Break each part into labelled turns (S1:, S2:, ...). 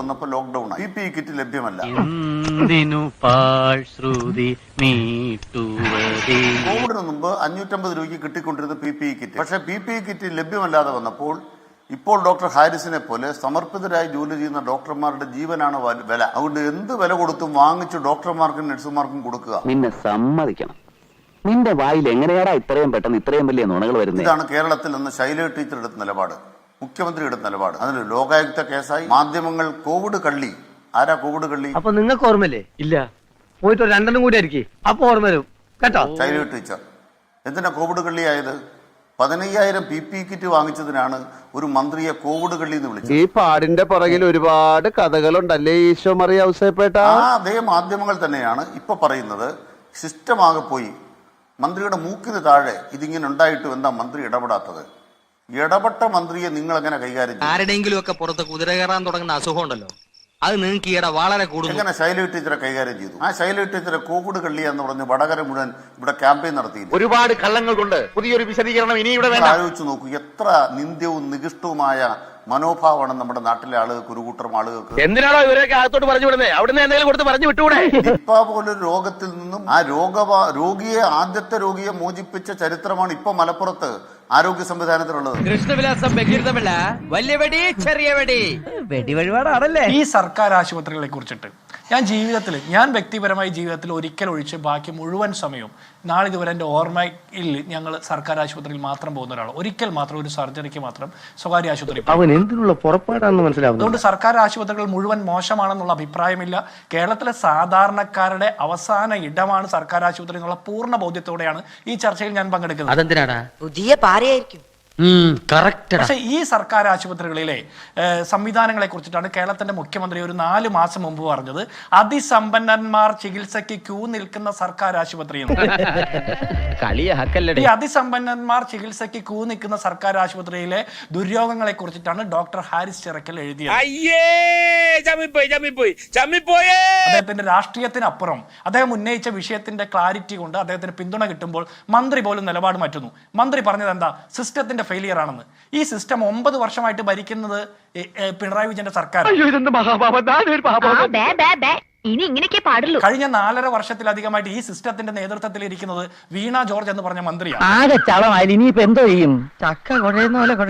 S1: വന്നപ്പോൾ ലോക്ക്ഡൌൺ ആയി. PPE kit ലഭ്യമല്ല. കോവിഡിന് മുമ്പ് 550 രൂപയ്ക്ക് കിട്ടിക്കൊണ്ടിരുന്ന PPE കിറ്റ്. പക്ഷേ PPE കിറ്റ് ലഭ്യമല്ലാതെ വന്നപ്പോൾ ഇപ്പോൾ ഡോക്ടർ ഹാരിസിനെ പോലെ സമർപ്പിതരായി ജോലി ചെയ്യുന്ന ഡോക്ടർമാരുടെ ജീവനാണ് വില. അതുകൊണ്ട് എന്ത് വില കൊടുത്തും വാങ്ങിച്ച് ഡോക്ടർമാർക്കും നഴ്സുമാർക്കും കൊടുക്കുക.
S2: നിന്നെ സമ്മതിക്കണം. നിന്റെ വായിൽ എങ്ങനെയാടാ ഇത്രയും പെട്ടെന്ന് ഇത്രയും വലിയ നുണകൾ വരുന്നത്?
S1: ഇതാണ് കേരളത്തിൽ നിന്ന് ശൈലജ ടീച്ചർ എടുത്ത നിലപാട്, മുഖ്യമന്ത്രി എടുത്ത നിലപാട്. അതിന് ലോകായുക്ത കേസായി. മാധ്യമങ്ങൾ കോവിഡ് കള്ളി. ആരാ കോവിഡ് കള്ളി?
S3: അപ്പൊ നിങ്ങൾക്ക് ഓർമ്മല്ലേ? ഇല്ല, പോയിട്ട് 2 കൂടി ആയിരിക്കും. അപ്പൊ ഓർമ്മ വരും കേട്ടോ.
S1: ശൈലജ ടീച്ചർ എന്തിനാ കോവിഡ് കള്ളിയായത്? 15,000 PPE കിറ്റ് വാങ്ങിച്ചതിനാണ് ഒരു മന്ത്രിയെ കോവിഡ് കള്ളി എന്ന് വിളിച്ചത്.
S4: ഈ പാടിന്റെ പുറകിൽ ഒരുപാട് കഥകളുണ്ടല്ലേ ഈശോ മറിയ ഔസേപ്പേട്ട?
S1: അതേ മാധ്യമങ്ങൾ തന്നെയാണ് ഇപ്പൊ പറയുന്നത് സിസ്റ്റം ആകെ പോയി. മന്ത്രിയുടെ മൂക്കിന് താഴെ ഇതിങ്ങനെ ഉണ്ടായിട്ടും എന്താ മന്ത്രി ഇടപെടാത്തത്? ഇടപെട്ട മന്ത്രിയെ നിങ്ങൾ എങ്ങനെ കൈകാര്യം ചെയ്യും?
S5: ആരുടെയെങ്കിലും ഒക്കെ പുറത്ത് കുതിര കയറാൻ തുടങ്ങുന്ന അസുഖം ഉണ്ടല്ലോ, അത് നിങ്ങൾക്ക് ഈയിടെ വളരെ കൂടുതൽ.
S1: എങ്ങനെ ശൈലജ ടീച്ചറെ കൈകാര്യം ചെയ്തു? ആ ശൈലജ ടീച്ചറെ കോവിഡ് കള്ളി എന്ന് പറഞ്ഞ് വടകര മുഴുവൻ ഇവിടെ ക്യാമ്പയിൻ നടത്തിയില്ല.
S2: ഒരുപാട് കള്ളങ്ങൾ കൊണ്ട് പുതിയൊരു വിശദീകരണം ഇനി ഇവിടെ വേണ്ട.
S1: ആലോചിച്ച് നോക്കൂ, എത്ര നിന്ദ്യവും നികൃഷ്ടവുമായ മനോഭാവമാണ് നമ്മുടെ നാട്ടിലെ ആളുകൾക്ക്, ഒരു കൂട്ടം ആളുകൾക്ക്.
S2: എന്തിനാണോ ഇവരൊക്കെ അകത്തോട്ട് പറഞ്ഞു വിടുന്നത്? അവിടുന്ന് എന്തെങ്കിലും കൊടുത്ത് പറഞ്ഞു വിട്ടുകൂടെ?
S1: നിപ്പ പോലൊരു രോഗത്തിൽ നിന്നും ആ ആദ്യത്തെ രോഗിയെ മോചിപ്പിച്ച ചരിത്രമാണ് ഇപ്പൊ മലപ്പുറത്ത് ആരോഗ്യ സംവിധാനത്തിലുള്ളത്.
S5: കൃഷ്ണവിലാസം ബഹിർദമല്ല, വലിയ വെടി ചെറിയ വെടി വെടി വഴിപാടാണല്ലേ.
S6: ഈ സർക്കാർ ആശുപത്രികളെ കുറിച്ചിട്ട് ഞാൻ വ്യക്തിപരമായി ജീവിതത്തിൽ ഒരിക്കൽ ഒഴിച്ച് ബാക്കി മുഴുവൻ സമയവും നാളിതുവരെ എൻ്റെ ഓർമ്മയിൽ ഞങ്ങൾ സർക്കാർ ആശുപത്രിയിൽ മാത്രം പോകുന്ന ഒരാൾ. ഒരിക്കൽ മാത്രം ഒരു സർജറിക്ക് മാത്രം സ്വകാര്യ ആശുപത്രി.
S3: അവൻ എന്തിനുള്ള പുറപ്പാടാണെന്ന് മനസ്സിലാവുന്നു.
S6: അതുകൊണ്ട് സർക്കാർ ആശുപത്രികൾ മുഴുവൻ മോശമാണെന്നുള്ള അഭിപ്രായമില്ല. കേരളത്തിലെ സാധാരണക്കാരുടെ അവസാന ഇടമാണ് സർക്കാർ ആശുപത്രി എന്നുള്ള പൂർണ്ണ ബോധ്യത്തോടെയാണ് ഈ ചർച്ചയിൽ ഞാൻ പങ്കെടുക്കുന്നത്.
S5: അതെന്തിനാടാ?
S7: പുതിയ പാരയായിരിക്കും.
S6: പക്ഷെ ഈ സർക്കാർ ആശുപത്രികളിലെ സംവിധാനങ്ങളെ കുറിച്ചിട്ടാണ് കേരളത്തിന്റെ മുഖ്യമന്ത്രി ഒരു 4 മാസം മുമ്പ് പറഞ്ഞത് അതിസമ്പന്നന്മാർ ചികിത്സയ്ക്ക് ക്യൂ നിൽക്കുന്ന സർക്കാർ ആശുപത്രി. ഈ അതിസമ്പന്നന്മാർ ചികിത്സയ്ക്ക് ക്യൂ നിൽക്കുന്ന സർക്കാർ ആശുപത്രിയിലെ ദുര്യോഗങ്ങളെ കുറിച്ചിട്ടാണ് ഡോക്ടർ ഹാരിസ് ചിറക്കൽ എഴുതിയത്. അദ്ദേഹത്തിന്റെ രാഷ്ട്രീയത്തിനപ്പുറം അദ്ദേഹം ഉന്നയിച്ച വിഷയത്തിന്റെ ക്ലാരിറ്റി കൊണ്ട് അദ്ദേഹത്തിന് പിന്തുണ കിട്ടുമ്പോൾ മന്ത്രി പോലും നിലപാട് മാറ്റുന്നു. മന്ത്രി പറഞ്ഞത് എന്താ? സിസ്റ്റത്തിന്റെ ഫെയിലിയർ ആണെന്ന്. ഈ സിസ്റ്റം 9 വർഷമായിട്ട് ഭരിക്കുന്നത് പിണറായി വിജയന്റെ സർക്കാർ.
S7: ഇനി ഇങ്ങനെയൊക്കെ പാടുള്ളൂ.
S6: കഴിഞ്ഞ 4.5 വർഷത്തിലധികമായിട്ട് ഈ സിസ്റ്റത്തിന്റെ നേതൃത്വത്തിൽ ഇരിക്കുന്നത് വീണ ജോർജ് എന്ന് പറഞ്ഞ മന്ത്രിയാണ്.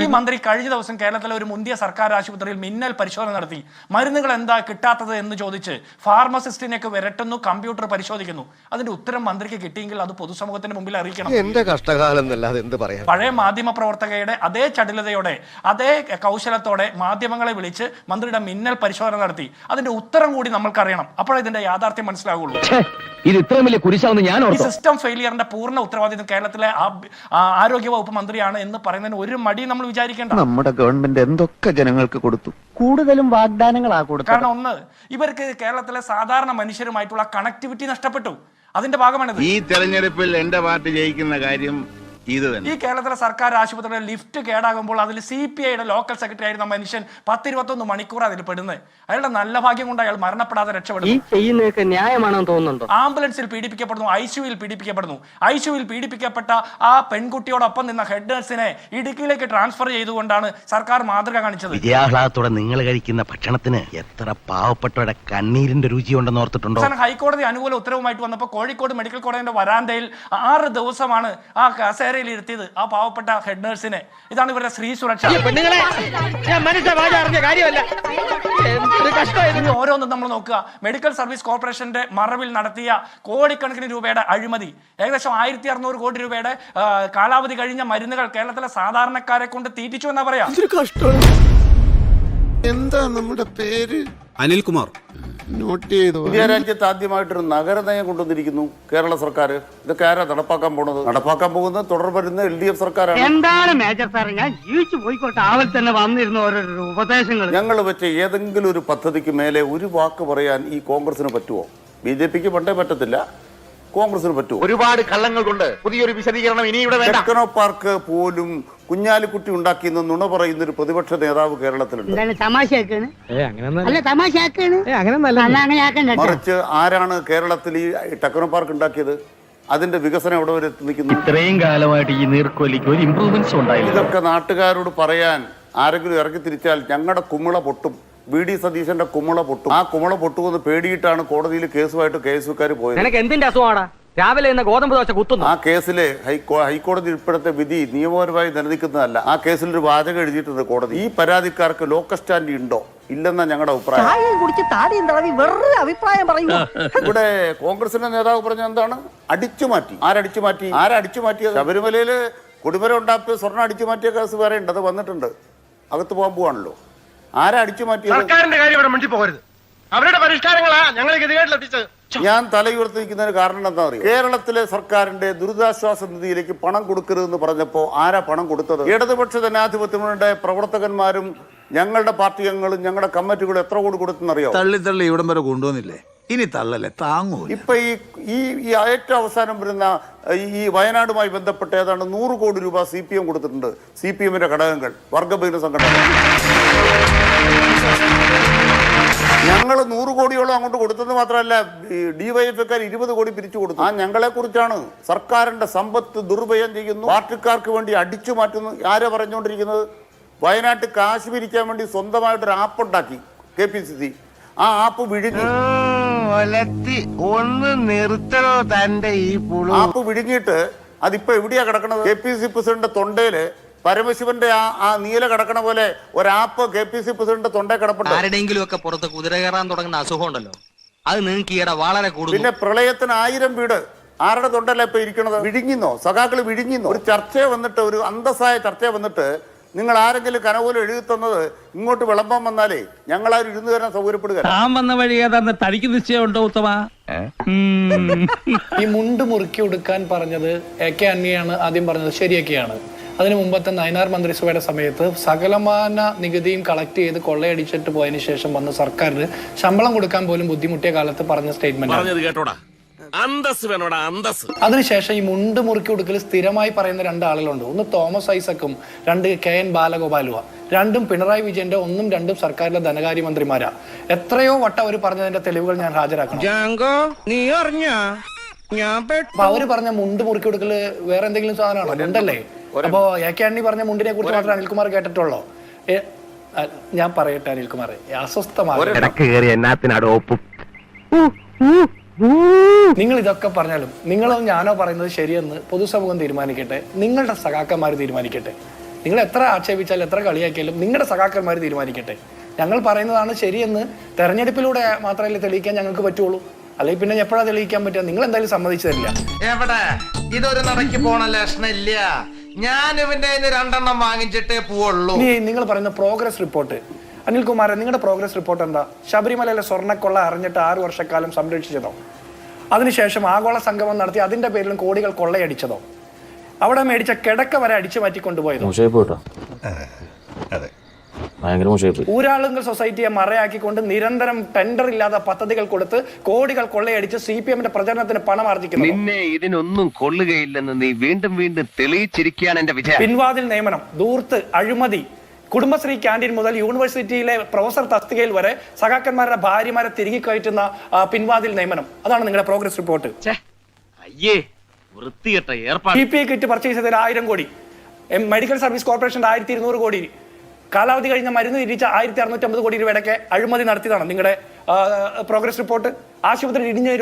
S6: ഈ മന്ത്രി കഴിഞ്ഞ ദിവസം കേരളത്തിലെ ഒരു മുന്തിയ സർക്കാർ ആശുപത്രിയിൽ മിന്നൽ പരിശോധന നടത്തി. മരുന്നുകൾ എന്താ കിട്ടാത്തത് എന്ന് ചോദിച്ച് ഫാർമസിസ്റ്റിനെയൊക്കെ വിരട്ടുന്നു, കമ്പ്യൂട്ടർ പരിശോധിക്കുന്നു. അതിന്റെ ഉത്തരം മന്ത്രിക്ക് കിട്ടിയെങ്കിൽ അത് പൊതുസമൂഹത്തിന് മുമ്പിൽ അറിയിക്കണം.
S4: എന്റെ കഷ്ടകാലം എന്നല്ലാതെ എന്ത് പറയാം.
S6: പഴയ മാധ്യമ പ്രവർത്തകയുടെ അതേ ചടുലതയോടെ അതേ കൗശലത്തോടെ മാധ്യമങ്ങളെ വിളിച്ച് മന്ത്രിയുടെ മിന്നൽ പരിശോധന നടത്തി. അതിന്റെ ഉത്തരം കൂടി നമ്മൾക്കറിയണം. അപ്പോഴേ ഇതിന്റെ യാഥാർത്ഥ്യം മനസ്സിലാവുള്ളൂ.
S3: ഇത് ഇത്രയും വലിയ കുരിശാവുന്ന ഞാൻ
S6: ഈ സിസ്റ്റം ഫെയിലിയറിന്റെ പൂർണ്ണ ഉത്തരവാദിത്വം കേരളത്തിലെ ആരോഗ്യ വകുപ്പ് മന്ത്രിയാണ് എന്ന് പറയുന്നതിന് ഒരു മടി നമ്മൾ വിചാരിക്കേണ്ട.
S4: നമ്മുടെ ഗവൺമെന്റ് എന്തൊക്കെ ജനങ്ങൾക്ക് കൊടുത്തു?
S3: കൂടുതലും വാഗ്ദാനങ്ങളാ കൊടുത്തു.
S6: കാരണം ഒന്ന്, ഇവർക്ക് കേരളത്തിലെ സാധാരണ മനുഷ്യരുമായിട്ടുള്ള കണക്ടിവിറ്റി നഷ്ടപ്പെട്ടു. അതിന്റെ ഭാഗമാണിത്.
S8: ഈ തെരഞ്ഞെടുപ്പിൽ എന്റെ പാർട്ടി ജയിക്കുന്ന കാര്യം
S6: ഈ കേരളത്തിലെ സർക്കാർ ആശുപത്രിയുടെ ലിഫ്റ്റ് കേടാകുമ്പോൾ അതിൽ CPIയുടെ ലോക്കൽ സെക്രട്ടറി ആയിരുന്ന മനുഷ്യൻ 10-21 മണിക്കൂർ അതിൽ പെടുന്നത്. അയാളുടെ നല്ല ഭാഗ്യം കൊണ്ട് അയാൾ മരണപ്പെടാതെ രക്ഷപ്പെടുന്നു.
S3: ന്യായമാണെന്ന് തോന്നുന്നുണ്ടോ?
S6: ആംബുലൻസിൽ പീഡിപ്പിക്കപ്പെടുന്നു, ICUവിൽ പീഡിപ്പിക്കപ്പെടുന്നു. ICUവിൽ പീഡിപ്പിക്കപ്പെട്ട ആ പെൺകുട്ടിയോടൊപ്പം നിന്ന ഹെഡ് നഴ്സിനെ ഇടുക്കിയിലേക്ക് ട്രാൻസ്ഫർ ചെയ്തുകൊണ്ടാണ് സർക്കാർ മാതൃക കാണിച്ചത്.
S9: വിജയാഹ്ലാദത്തോടെ നിങ്ങൾ കഴിക്കുന്ന ഭക്ഷണത്തിന് എത്ര പാവപ്പെട്ടവരുടെ കണ്ണീരിന്റെ രുചിയുണ്ടെന്ന് ഓർത്തിട്ടുണ്ടോ?
S6: ഹൈക്കോടതി അനുകൂല ഉത്തരവുമായിട്ട് വന്നപ്പോൾ കോഴിക്കോട് മെഡിക്കൽ കോളേജിന്റെ വരാന്തയിൽ 6 ദിവസമാണ് ആ കസേര ഇരുത്തിയത് ആ പാവപ്പെട്ട ഹെഡ് നഴ്സിനെ. ഇതാണ് ഇവരുടെ സ്ത്രീ സുരക്ഷ. ഓരോന്നും നമ്മൾ നോക്കുക. മെഡിക്കൽ സർവീസ് കോർപ്പറേഷന്റെ മറവിൽ നടത്തിയ കോടിക്കണക്കിന് രൂപയുടെ അഴിമതി, ഏകദേശം 1600 കോടി രൂപയുടെ കാലാവധി കഴിഞ്ഞ മരുന്നുകൾ കേരളത്തിലെ സാധാരണക്കാരെ കൊണ്ട് തീറ്റിച്ചു എന്നാ പറയാ.
S4: എന്താ നമ്മുടെ പേര്?
S8: അനിൽകുമാർ.
S4: നോട്ട് ചെയ്തു.
S1: ഇന്ത്യ രാജ്യത്ത് ആദ്യമായിട്ടൊരു നഗരനയം കൊണ്ടുവന്നിരിക്കുന്നു കേരള സർക്കാർ. ഇതൊക്കെ ആരാ നടപ്പാക്കാൻ പോകുന്നത്? നടപ്പാക്കാൻ പോകുന്നത് തുടർ വരുന്ന LDF സർക്കാരാണ്.
S3: എന്താണ് മേജർ സാർ, ഞാൻ ജീവിച്ചു പോയിക്കോട്ടെ. ആവൽ തന്നെ വന്നിരുന്ന ഓരോ ഉപദേശങ്ങൾ.
S1: ഞങ്ങൾ വെച്ച ഏതെങ്കിലും ഒരു പദ്ധതിക്ക് മേലെ ഒരു വാക്ക് പറയാൻ ഈ കോൺഗ്രസിന് പറ്റുമോ? BJPക്ക് പണ്ടേ പറ്റത്തില്ല, കോൺഗ്രസിന് പറ്റുമോ?
S2: ഒരുപാട് കള്ളങ്ങൾ കൊണ്ട് പുതിയൊരു വിശദീകരണം ഇനി ഇവിടെ വേണ്ട.
S1: ടെക്നോ പാർക്ക് പോലും കുഞ്ഞാലിക്കുട്ടി ഉണ്ടാക്കിയെന്ന് നുണ പറയുന്ന ഒരു പ്രതിപക്ഷ നേതാവ് കേരളത്തിലുണ്ട്. മറിച്ച് ആരാണ് കേരളത്തിൽ ഈ ടെക്നോ പാർക്ക് ഉണ്ടാക്കിയത്? അതിന്റെ വികസനം എവിടെ വരെ നിൽക്കുന്നു?
S3: ഇത്രയും കാലമായിട്ട് ഈ നീർക്കോലിക്ക് ഒരു ഇംപ്രൂവ്മെന്റ്സ് ഉണ്ടായില്ല.
S1: ഇതൊക്കെ നാട്ടുകാരോട് പറയാൻ ആരെങ്കിലും ഇറക്കി തിരിച്ചാൽ ഞങ്ങളുടെ കുമിള പൊട്ടും. VD സതീശന്റെ കുമള പൊട്ടും. ആ കുമള പൊട്ടുമെന്ന് പേടിയിട്ടാണ് കോടതിയിൽ കേസുമായിട്ട് KSUക്കാർ പോയത്.
S3: നിനക്ക് എന്തിന്റെ അസുഖമാടാ? രാവിലെ ഇന്ന് ഗോതമ്പ് ദോശ കുത്തുന്നു.
S1: ആ കേസിലെ ഹൈക്കോടതി ഇപ്പോഴത്തെ വിധി നിയമപരമായി നിലനിൽക്കുന്നതല്ല. ആ കേസിൽ ഒരു വാചകം എഴുതിയിട്ടുണ്ട് കോടതി. ഈ പരാതിക്കാർക്ക് ലോക്കൽ സ്റ്റാൻഡ് ഉണ്ടോ ഇല്ലെന്ന ഞങ്ങളുടെ അഭിപ്രായം.
S3: കുടിച്ച് താടിയും തടവി വെറുതെ അഭിപ്രായം പറയൂ.
S1: ഇവിടെ കോൺഗ്രസിന്റെ നേതാവ് പറഞ്ഞ എന്താണ്? അടിച്ചു മാറ്റി. ആരടിച്ചു മാറ്റി? ആരടിച്ചു മാറ്റിയത്? ശബരിമലയില് കൊടിമരം ഉണ്ടാക്കി സ്വർണ്ണം അടിച്ചു മാറ്റിയ കേസ് വേറെ ഉണ്ട്. അത് വന്നിട്ടുണ്ട്. അകത്ത് പോകാൻ പോവാണല്ലോ. ആരാ അടിച്ചു മാറ്റിയത്?
S3: സർക്കാരിന്റെ കാര്യം ഇവിടെ മുന്നിൽ പോകരുത്. അവരുടെ പരിഷ്കാരങ്ങളാ ഞങ്ങൾ ഗതികേട്ടിലെത്തിച്ചത്.
S1: ഞാൻ തലയുയർത്തി നിൽക്കുന്നതിന് കാരണം എന്താ അറിയോ? കേരളത്തിലെ സർക്കാരിന്റെ ദുരിതാശ്വാസ നിധിയിലേക്ക് പണം കൊടുക്കരുതെന്ന് പറഞ്ഞപ്പോൾ ആരാ പണം കൊടുത്തത്? ഇടതുപക്ഷ ജനാധിപത്യങ്ങളുടെ പ്രവർത്തകന്മാരും ഞങ്ങളുടെ പാർട്ടി അംഗങ്ങളും ഞങ്ങളുടെ കമ്മിറ്റികളും എത്ര കോടി കൊടുത്തെന്നറിയോ?
S8: തള്ളി ഇവിടം വരെ കൊണ്ടുവന്നില്ലേ? ഇനി തള്ളല്ലേ, താങ്ങൂ.
S1: ഇപ്പൊ ഈ ഏറ്റവും അവസാനം വരുന്ന ഈ വയനാടുമായി ബന്ധപ്പെട്ട് ഏതാണ്ട് 100 കോടി രൂപ CPM കൊടുത്തിട്ടുണ്ട്. CPMന്റെ ഘടകങ്ങൾ, വർഗബഹിന സംഘടന. ഞങ്ങൾ 100 കോടിയോളം അങ്ങോട്ട് കൊടുത്തെന്ന് മാത്രമല്ല, DYFക്കാർ 20 കോടി പിരിച്ചു കൊടുത്തു. ആ ഞങ്ങളെ കുറിച്ചാണ്. സർക്കാരിന്റെ സമ്പത്ത് ദുർവ്യയം ചെയ്യുന്നു, പാർട്ടിക്കാർക്ക് വേണ്ടി അടിച്ചു മാറ്റുന്നു. ആരാ പറഞ്ഞുകൊണ്ടിരിക്കുന്നത്? വയനാട്ടിൽ കാശ് പിരിക്കാൻ വേണ്ടി സ്വന്തമായിട്ടൊരു ആപ്പ് ഉണ്ടാക്കി KPCC. ആ ആപ്പ് വിഴുങ്ങി.
S9: ഒന്ന് നിർത്തണോ തന്റെ ഈ
S1: ആപ്പ് വിഴുങ്ങിയിട്ട് അതിപ്പോ എവിടെയാ കിടക്കണത്? KPCC പ്രസിഡന്റ് തൊണ്ടയില് പരമശിവന്റെ ആ നീല കിടക്കണ പോലെ ഒരാപ്പ് KPCC പ്രസിഡന്റ് തൊണ്ടയിൽ കിടപ്പുണ്ട്.
S5: ആരുടെയെങ്കിലും ഒക്കെ പുറത്ത് കുതിര കയറാൻ തുടങ്ങുന്ന അസുഖം ഉണ്ടല്ലോ, അത് നിങ്ങൾക്ക് ഈയിടെ വളരെ കൂടുതൽ.
S1: പിന്നെ പ്രളയത്തിന് 1000 വീട് ആരുടെ തൊണ്ടല്ല ഇപ്പൊ ഇരിക്കണത്? വിഴുങ്ങിന്നോ? സഖാക്കൾ വിഴുങ്ങിന്നോ? ഒരു ചർച്ച വന്നിട്ട്, ഒരു അന്തസ്സായ ചർച്ച വന്നിട്ട് നിങ്ങൾ ആരെങ്കിലും കനപോലും എഴുതി തന്നത് ഇങ്ങോട്ട് വിളമ്പാൻ വന്നാലേ ഞങ്ങളാരും ഇരുന്ന് തരാൻ സൗകര്യപ്പെടുക.
S3: താൻ വന്ന വഴി ഏതാന്ന് തനിക്ക് നിശ്ചയമുണ്ടോ ഉത്തമ?
S6: ഈ മുണ്ട് മുറുക്കി ഉടുക്കാൻ പറഞ്ഞത് AK ആന്റണിയാണ് ആദ്യം പറഞ്ഞത്. ശരിയൊക്കെയാണ്. അതിനു മുമ്പത്തെ നയനാർ മന്ത്രിസഭയുടെ സമയത്ത് സകലമാന നികുതിയും കളക്ട് ചെയ്ത് കൊള്ളയടിച്ചിട്ട് പോയതിനു ശേഷം വന്ന സർക്കാരിന് ശമ്പളം കൊടുക്കാൻ പോലും ബുദ്ധിമുട്ടിയ കാലത്ത് പറഞ്ഞ സ്റ്റേറ്റ്മെന്റ് കേട്ടോടാ. അതിനുശേഷം ഈ മുണ്ട് മുറുക്കി ഉടുക്കൽ സ്ഥിരമായി പറയുന്ന 2 ആളുകളുണ്ട്. ഒന്ന് തോമസ് ഐസക്കും, 2 KN ബാലഗോപാലുവ. രണ്ടും പിണറായി വിജയന്റെ 1ഉം 2ഉം സർക്കാരിലെ ധനകാര്യമന്ത്രിമാരാ. എത്രയോ വട്ടം അവർ പറഞ്ഞതിന്റെ തെളിവുകൾ ഞാൻ ഹാജരാക്കണം. അപ്പൊ അവര് പറഞ്ഞ മുണ്ട് മുറുക്കി ഉടുക്കല് വേറെ എന്തെങ്കിലും സാധനമാണോ? ഉണ്ടല്ലേ? അപ്പോ AK ആന്റണി പറഞ്ഞ മുണ്ടിനെ കുറിച്ച് മാത്രമേ അനിൽകുമാർ കേട്ടിട്ടുള്ളൂ. ഞാൻ പറയട്ടെ അനിൽകുമാർ, അസ്വസ്ഥമാണ്. നിങ്ങൾ ഇതൊക്കെ പറഞ്ഞാലും നിങ്ങളോ ഞാനോ പറയുന്നത് ശരിയെന്ന് പൊതുസമൂഹം തീരുമാനിക്കട്ടെ, നിങ്ങളുടെ സഖാക്കന്മാർ തീരുമാനിക്കട്ടെ. നിങ്ങൾ എത്ര ആക്ഷേപിച്ചാലും എത്ര കളിയാക്കിയാലും നിങ്ങളുടെ സഖാക്കന്മാർ തീരുമാനിക്കട്ടെ. ഞങ്ങൾ പറയുന്നതാണ് ശരിയെന്ന് തെരഞ്ഞെടുപ്പിലൂടെ മാത്രമല്ലേ തെളിയിക്കാൻ ഞങ്ങൾക്ക് പറ്റുള്ളൂ. അല്ലെങ്കിൽ പിന്നെ എപ്പോഴാ തെളിയിക്കാൻ പറ്റുക? നിങ്ങൾ എന്തായാലും സമ്മതിച്ചു തരില്ല.
S5: എവിടെ ഇതൊരു നടക്ക് പോണ ലക്ഷണില്ല. ഞാൻ ഇവന്റെ 2 വാങ്ങിച്ചിട്ടേ പോവുള്ളൂ.
S6: ഇനി നിങ്ങൾ പറയുന്ന പ്രോഗ്രസ് റിപ്പോർട്ട്, അനിൽകുമാർ, നിങ്ങളുടെ പ്രോഗ്രസ് റിപ്പോർട്ട് എന്താ? ശബരിമലയിലെ സ്വർണ്ണക്കൊള്ള അറിഞ്ഞിട്ട് 6 വർഷക്കാലം സംരക്ഷിച്ചതോ? അതിനുശേഷം ആഗോള സംഗമം നടത്തി അതിന്റെ പേരിലും കോടികൾ കൊള്ളയടിച്ചതോ? അവിടെ മേടിച്ച കിടക്ക വരെ അടിച്ചു മാറ്റി കൊണ്ടുപോയതോ? ഊരാളുങ്കൽ സൊസൈറ്റിയെ മറയാക്കിക്കൊണ്ട് നിരന്തരം ടെൻഡർ ഇല്ലാതെ പദ്ധതികൾ കൊടുത്ത് കോടികൾ കൊള്ളയടിച്ച് CPMന്റെ പ്രചരണത്തിന് പണം ആർജിക്കുന്നു.
S9: നിന്നെ ഇതിനൊന്നും കൊള്ളുകയില്ലെന്ന് നീ വീണ്ടും വീണ്ടും തെളിയിച്ചിരിക്കുകയാണ് എന്റെ വിജയം.
S6: പിൻവാതിൽ നിയമനം, ധൂർത്ത്, അഴിമതി, കുടുംബശ്രീ ക്യാൻറ്റീൻ മുതൽ യൂണിവേഴ്സിറ്റിയിലെ പ്രൊഫസർ തസ്തികയിൽ വരെ സഖാക്കന്മാരുടെ ഭാര്യമാരെ തിരികെ കയറ്റുന്ന പിൻവാതിൽ നിയമനം. അതാണ് നിങ്ങളുടെ progress report. PPE kit purchase ചെയ്തതിൽ 1000 കോടി, മെഡിക്കൽ സർവീസ് കോർപ്പറേഷന്റെ 1200 കോടി, കാലാവധി കഴിഞ്ഞ മരുന്ന് തിരിച്ച 1650 കോടി രൂപയുടെയൊക്കെ അഴിമതി നടത്തിയതാണ് നിങ്ങളുടെ പ്രോഗ്രസ് റിപ്പോർട്ട്. ആശുപത്രി ഇടിഞ്ഞ്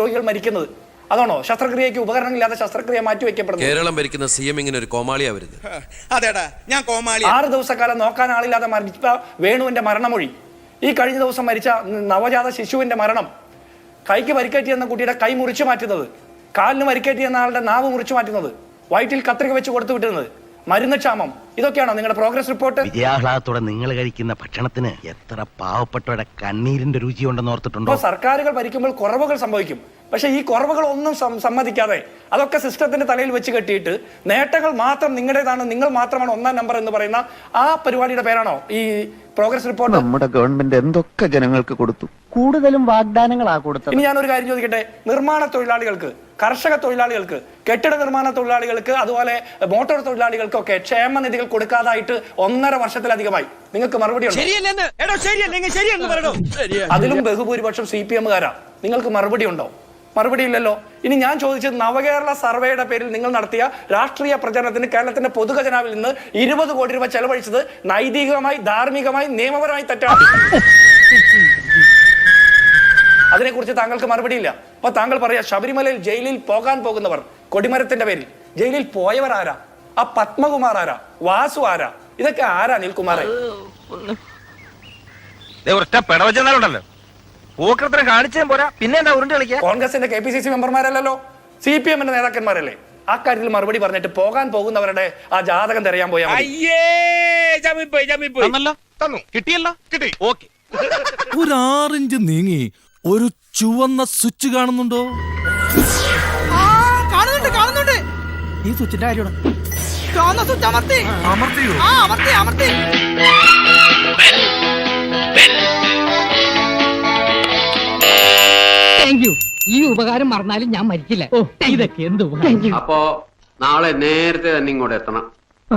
S6: രോഗികൾ മരിക്കുന്നത് അതാണോ? ശസ്ത്രക്രിയയ്ക്ക് ഉപകരണങ്ങളില്ലാതെ ശസ്ത്രക്രിയ മാറ്റിവെക്കപ്പെടുന്നു.
S10: കേരളം ഭരിക്കുന്ന CM ഇങ്ങനെ ഒരു കോമാളിയാ വരുന്നത്.
S6: 6 ദിവസക്കാലം നോക്കാൻ ആളില്ലാതെ മരിച്ച വേണുവിന്റെ മരണമൊഴി, ഈ കഴിഞ്ഞ ദിവസം മരിച്ച നവജാത ശിശുവിന്റെ മരണം, കൈക്ക് പരിക്കേറ്റിയെന്ന കുട്ടിയുടെ കൈ മുറിച്ചു മാറ്റുന്നത്, കാലിന് പരിക്കേറ്റിയെന്ന ആളുടെ നാവ് മുറിച്ചു മാറ്റുന്നത്, വയറ്റിൽ കത്രിക വെച്ച് കൊടുത്തു വിട്ടുന്നത്, മരുന്ന് ക്ഷാമം, ഇതൊക്കെയാണോ നിങ്ങളുടെ പ്രോഗ്രസ് റിപ്പോർട്ട്?
S9: വിദ്യാഹ്ലാദത്തോടെ നിങ്ങൾ കഴിക്കുന്ന ഭക്ഷണത്തിന് എത്ര പാവപ്പെട്ടവരുടെ കണ്ണീരിന്റെ രുചിയുണ്ടെന്ന് ഓർത്തിട്ടുണ്ടോ?
S6: സർക്കാരുകൾ ഭരിക്കുമ്പോൾ കുറവുകൾ സംഭവിക്കും. പക്ഷെ ഈ കുറവുകൾ ഒന്നും സമ്മതിക്കാതെ അതൊക്കെ സിസ്റ്റത്തിന്റെ തലയിൽ വെച്ച് കെട്ടിയിട്ട് നേട്ടങ്ങൾ മാത്രം നിങ്ങളുടേതാണ്, നിങ്ങൾ മാത്രമാണ് 1ാം നമ്പർ എന്ന് പറയുന്ന ആ പരിപാടിയുടെ പേരാണോ ഈ പ്രോഗ്രസ് റിപ്പോർട്ട്?
S4: നമ്മുടെ ഗവൺമെന്റ് എന്തൊക്കെ ജനങ്ങൾക്ക് കൊടുത്തു?
S3: കൂടുതലും വാഗ്ദാനങ്ങളാ കൊടുത്തത്.
S6: ഇനി ഞാനൊരു കാര്യം ചോദിക്കട്ടെ, നിർമ്മാണ തൊഴിലാളികൾക്ക്, കർഷക തൊഴിലാളികൾക്ക്, കെട്ടിട നിർമ്മാണ തൊഴിലാളികൾക്ക്, അതുപോലെ മോട്ടോർ തൊഴിലാളികൾക്കൊക്കെ ക്ഷേമനിധികൾ കൊടുക്കാതായിട്ട് 1.5 വർഷത്തിലധികമായി. നിങ്ങൾക്ക് മറുപടി ഉണ്ടോ? അതിലും ബഹുഭൂരിപക്ഷം CPMകാരാ. നിങ്ങൾക്ക് മറുപടി ഉണ്ടോ? മറുപടി ഇല്ലല്ലോ. ഇനി ഞാൻ ചോദിച്ചത്, നവകേരള സർവേയുടെ പേരിൽ നിങ്ങൾ നടത്തിയ രാഷ്ട്രീയ പ്രചരണത്തിന് കേരളത്തിന്റെ പൊതുഖജനാവിൽ നിന്ന് 20 കോടി രൂപ ചെലവഴിച്ചത് നൈതികമായി, ധാർമ്മികമായി, നിയമപരമായി തെറ്റാണ്. അതിനെക്കുറിച്ച് താങ്കൾക്ക് മറുപടിയില്ല. അപ്പൊ താങ്കൾ പറയാ ശബരിമലയിൽ ജയിലിൽ പോകാൻ പോകുന്നവർ, കൊടിമരത്തിന്റെ പേരിൽ ജയിലിൽ പോയവർ ആരാ? ആ പത്മകുമാർ ആരാ? വാസു ആരാ? ഇതൊക്കെ ആരാ? അനിൽകുമാറെ,
S9: പെടവച്ചെന്നാലുണ്ടല്ലോ പൂക്കൃത്രം കാണിച്ചേ പോരാ, പിന്നെ എന്താ ഉരുണ്ട് കളിക്കുക?
S6: കോൺഗ്രസിന്റെ KPCC മെമ്പർമാരല്ലോ, CPM നേതാക്കന്മാരല്ലേ? ആ കാര്യത്തിൽ മറുപടി പറഞ്ഞിട്ട് പോകാൻ പോകുന്നവരുടെ ആ ജാതകം തിരയാൻ പോയാൽ
S9: കിട്ടിയല്ലോ, കിട്ടി. ഓക്കെ,
S8: ഒരു 6 ഇഞ്ച് നീങ്ങി ഒരു ചുവന്ന സ്വിച്ച് കാണുന്നുണ്ടോ?
S3: കാണുന്നുണ്ട്. ഈ സ്വിച്ചിന്റെ കാര്യമാണ്. സ്വിച്ച് അമർത്തിയോ? അമർത്തി. ഈ ഉപകാരം മറന്നാലും ഞാൻ മരിക്കില്ല. ഇതൊക്കെ എന്ത് ഉപകാരം.
S2: അപ്പോ നാളെ നേരത്തെ തന്നെ ഇങ്ങോട്ട് എത്തണം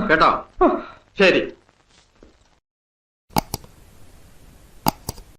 S2: കേട്ടോ. ശരി.